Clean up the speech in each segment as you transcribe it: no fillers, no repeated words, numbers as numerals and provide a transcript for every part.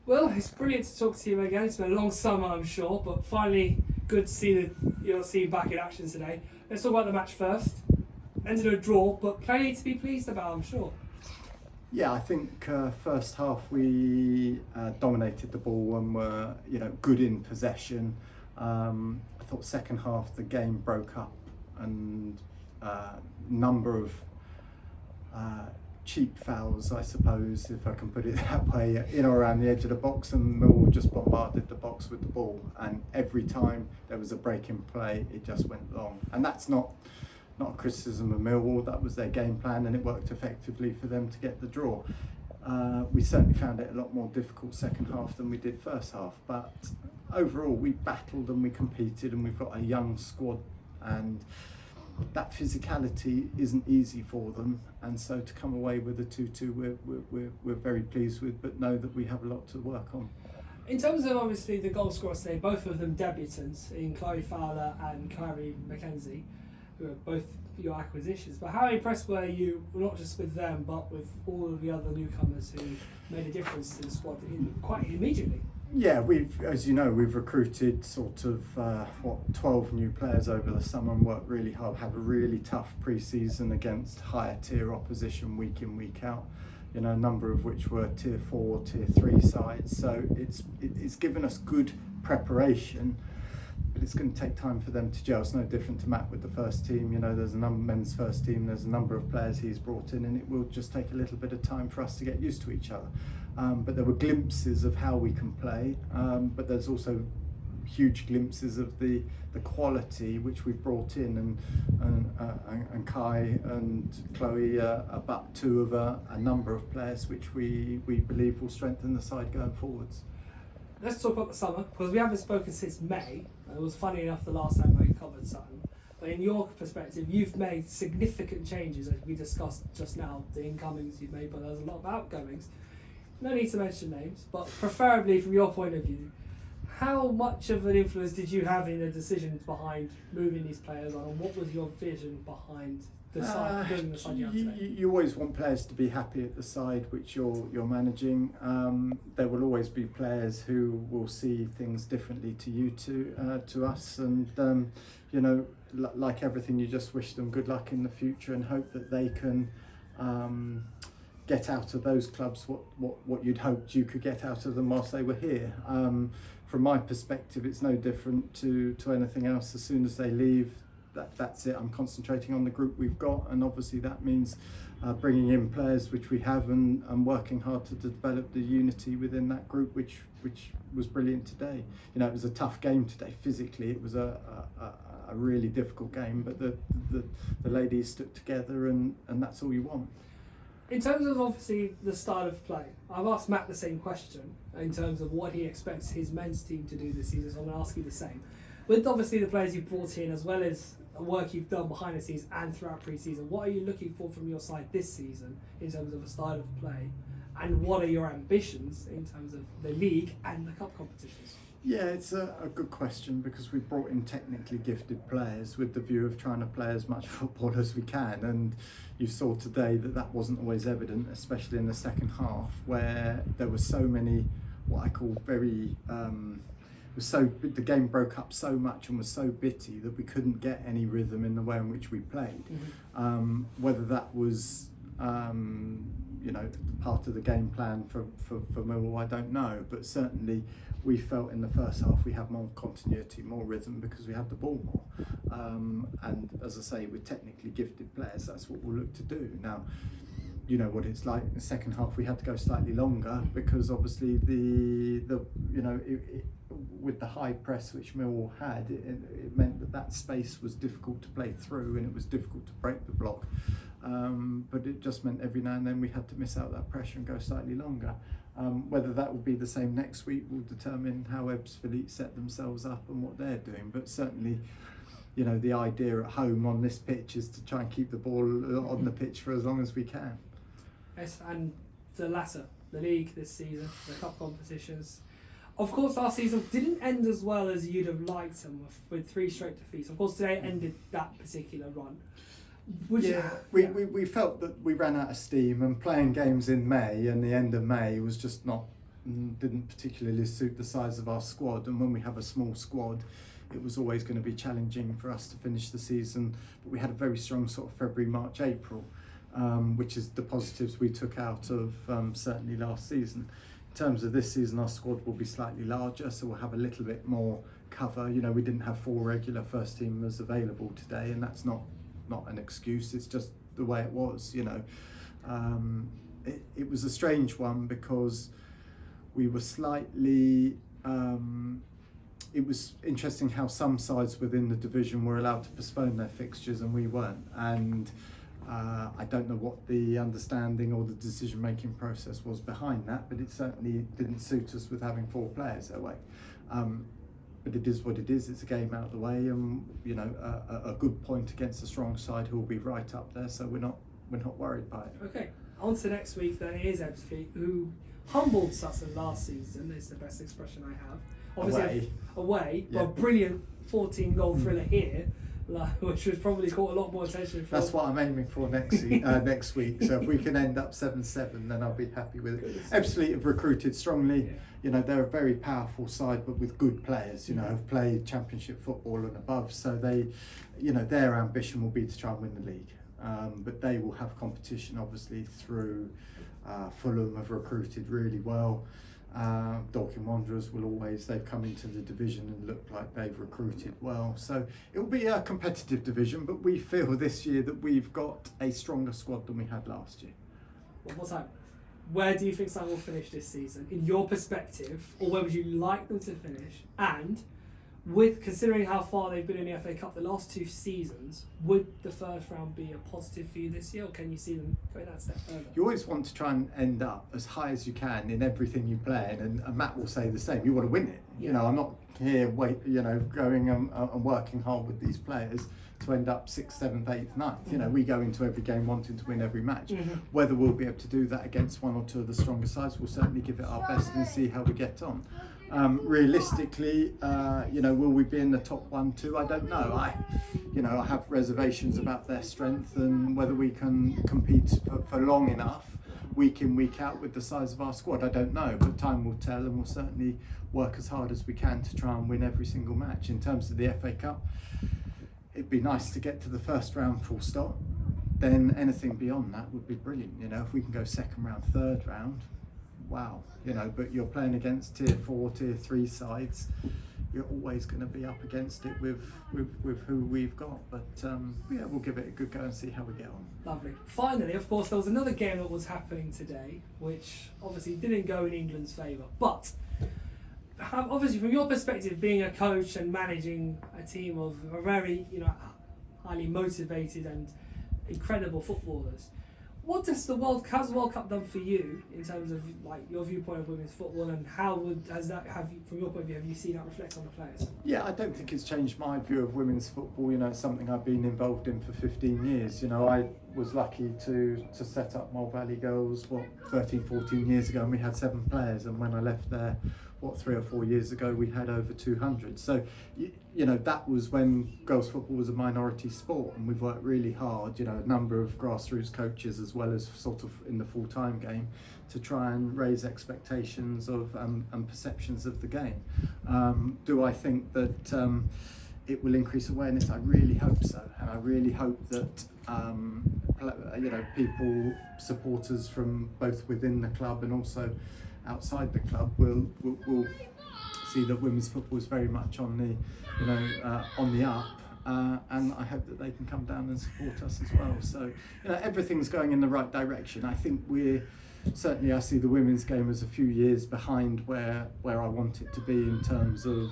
Well, it's brilliant to talk to you again. It's been a long summer, I'm sure, but finally good to see your team back in action today. Let's talk about the match first. Ended a draw, but plenty to be pleased about, I'm sure. Yeah, I think first half we dominated the ball and were, good in possession. I thought second half the game broke up and number of cheap fouls, I suppose, if I can put it that way, in or around the edge of the box, and Millwall just bombarded the box with the ball. And every time there was a break in play, it just went long. And that's not a criticism of Millwall. That was their game plan, and it worked effectively for them to get the draw. We certainly found it a lot more difficult second half than we did first half, but overall we battled and we competed, and we've got a young squad, and that physicality isn't easy for them, and so to come away with a 2-2 we're very pleased with, but know that we have a lot to work on. In terms of obviously the goal scorers today, both of them debutants in Chloe Fowler and Clary McKenzie, who are both your acquisitions. But how impressed were you, not just with them, but with all of the other newcomers who made a difference to the squad quite immediately? Yeah, as you know, we've recruited sort of 12 new players over the summer and worked really hard. Have a really tough pre-season against higher tier opposition week in, week out. A number of which were tier 4, tier 3 sides. So it's given us good preparation, but it's going to take time for them to gel. It's no different to Matt with the first team. There's a men's first team. There's a number of players he's brought in, and it will just take a little bit of time for us to get used to each other. But there were glimpses of how we can play, but there's also huge glimpses of the quality which we've brought in, and Kai and Chloe are but two of a number of players which we believe will strengthen the side going forwards. Let's talk about the summer, because we haven't spoken since May. It was funny enough the last time I covered Sutton. But in your perspective, you've made significant changes, as we discussed just now, the incomings you've made, but there's a lot of outgoings. No need to mention names, but preferably from your point of view, how much of an influence did you have in the decisions behind moving these players on, and what was your vision behind the side, building the side you have today? You always want players to be happy at the side which you're managing. There will always be players who will see things differently to you to us, and like everything, you just wish them good luck in the future and hope that they can get out of those clubs what you'd hoped you could get out of them whilst they were here. From my perspective, it's no different to anything else. As soon as they leave, that's it. I'm concentrating on the group we've got, and obviously that means bringing in players which we have, and working hard to develop the unity within that group, which was brilliant today. It was a tough game today. Physically, it was a really difficult game, but the ladies stuck together, and that's all you want. In terms of obviously the style of play, I've asked Matt the same question in terms of what he expects his men's team to do this season, so I'm going to ask you the same. With obviously the players you've brought in, as well as the work you've done behind the scenes and throughout pre-season, what are you looking for from your side this season in terms of a style of play, and what are your ambitions in terms of the league and the cup competitions? Yeah, it's a good question, because we've brought in technically gifted players with the view of trying to play as much football as we can, and you saw today that wasn't always evident, especially in the second half, where there were so many what I call very the game broke up so much and was so bitty that we couldn't get any rhythm in the way in which we played. Whether that was part of the game plan for Millwall, I don't know, but certainly we felt in the first half we had more continuity, more rhythm, because we had the ball more, and as I say, with technically gifted players, that's what we'll look to do. Now, you know what it's like in the second half, we had to go slightly longer, because obviously with the high press which Millwall had, it meant that space was difficult to play through, and it was difficult to break the block. But it just meant every now and then we had to miss out that pressure and go slightly longer. Whether that will be the same next week will determine how Ebbsfleet set themselves up and what they're doing. But certainly, the idea at home on this pitch is to try and keep the ball on the pitch for as long as we can. Yes, and the latter, the league this season, the cup competitions. Of course, last season didn't end as well as you'd have liked them, with 3 straight defeats. Of course, today ended that particular run. We felt that we ran out of steam, and playing games in May and the end of May was just not didn't particularly suit the size of our squad, and when we have a small squad, it was always going to be challenging for us to finish the season. But we had a very strong sort of February, March, April, which is the positives we took out of certainly last season. In terms of this season, our squad will be slightly larger, so we'll have a little bit more cover. You know, we didn't have 4 regular first teamers available today, and that's not an excuse, it's just the way it was, you know. It was a strange one because we were slightly it was interesting how some sides within the division were allowed to postpone their fixtures and we weren't, and I don't know what the understanding or the decision making process was behind that, but it certainly didn't suit us with having 4 players away. But it is what it is, it's a game out of the way, and you know, a good point against a strong side who will be right up there, so we're not worried by it. Okay, on to next week then. It is Ebbsfleet, who humbled Sutton last season, is the best expression I have. Obviously away, yeah. But a brilliant 14-goal thriller here, which was probably caught a lot more attention. That's what I'm aiming for next week. So if we can end up 7-7, then I'll be happy with it. Ebbsfleet have recruited strongly. Yeah. You know, they're a very powerful side, but with good players. You know, have played Championship football and above. So they, you know, their ambition will be to try and win the league. But they will have competition, obviously, through Fulham have recruited really well. Dorking Wanderers they've come into the division and look like they've recruited well, so it will be a competitive division, but we feel this year that we've got a stronger squad than we had last year. One more time, where do you think Sutton will finish this season in your perspective, or where would you like them to finish? And with considering how far they've been in the FA Cup the last 2 seasons, would the first round be a positive for you this year, or can you see them going that step further? You always want to try and end up as high as you can in everything you play in, and Matt will say the same. You want to win it. You know, I'm not here going and working hard with these players to end up 6th, 7th, 8th, 9th. You know, we go into every game wanting to win every match. Whether we'll be able to do that against 1 or 2 of the stronger sides, we'll certainly give it our best and see how we get on. Realistically, will we be in the top 1, 2? I don't know. I have reservations about their strength and whether we can compete for long enough, week in, week out, with the size of our squad. I don't know, but time will tell, and we'll certainly work as hard as we can to try and win every single match. In terms of the FA Cup, it'd be nice to get to the first round full stop. Then anything beyond that would be brilliant. You know, if we can go 2nd round, 3rd round, wow. You know, but you're playing against tier 4, tier 3 sides. You're always going to be up against it with who we've got. But we'll give it a good go and see how we get on. Lovely. Finally, of course, there was another game that was happening today, which obviously didn't go in England's favour. But obviously, from your perspective, being a coach and managing a team of very, highly motivated and incredible footballers, how's the World Cup done for you in terms of like your viewpoint of women's football, and from your point of view, have you seen that reflect on the players? Yeah, I don't think it's changed my view of women's football. You know, it's something I've been involved in for 15 years. You know, I was lucky to set up Mole Valley Girls 13, 14 years ago, and we had 7 players, and when I left there 3 or 4 years ago, we had over 200. So, that was when girls football was a minority sport, and we've worked really hard, a number of grassroots coaches as well as sort of in the full-time game, to try and raise expectations of and perceptions of the game. Do I think that it will increase awareness? I really hope so, and I really hope that people, supporters from both within the club and also outside the club will see that women's football is very much on the up, and I hope that they can come down and support us as well. So everything's going in the right direction. I think I see the women's game as a few years behind where I want it to be in terms of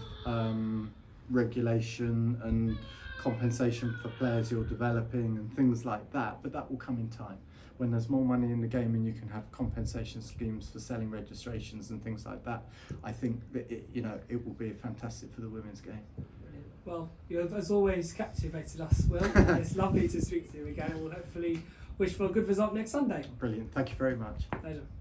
regulation and compensation for players you're developing and things like that, but that will come in time. When there's more money in the game and you can have compensation schemes for selling registrations and things like that, I think that it will be fantastic for the women's game. Brilliant. Well, you have as always captivated us, Will. It's lovely to speak to you again, and we'll hopefully wish for a good result next Sunday. Brilliant. Thank you very much. Pleasure.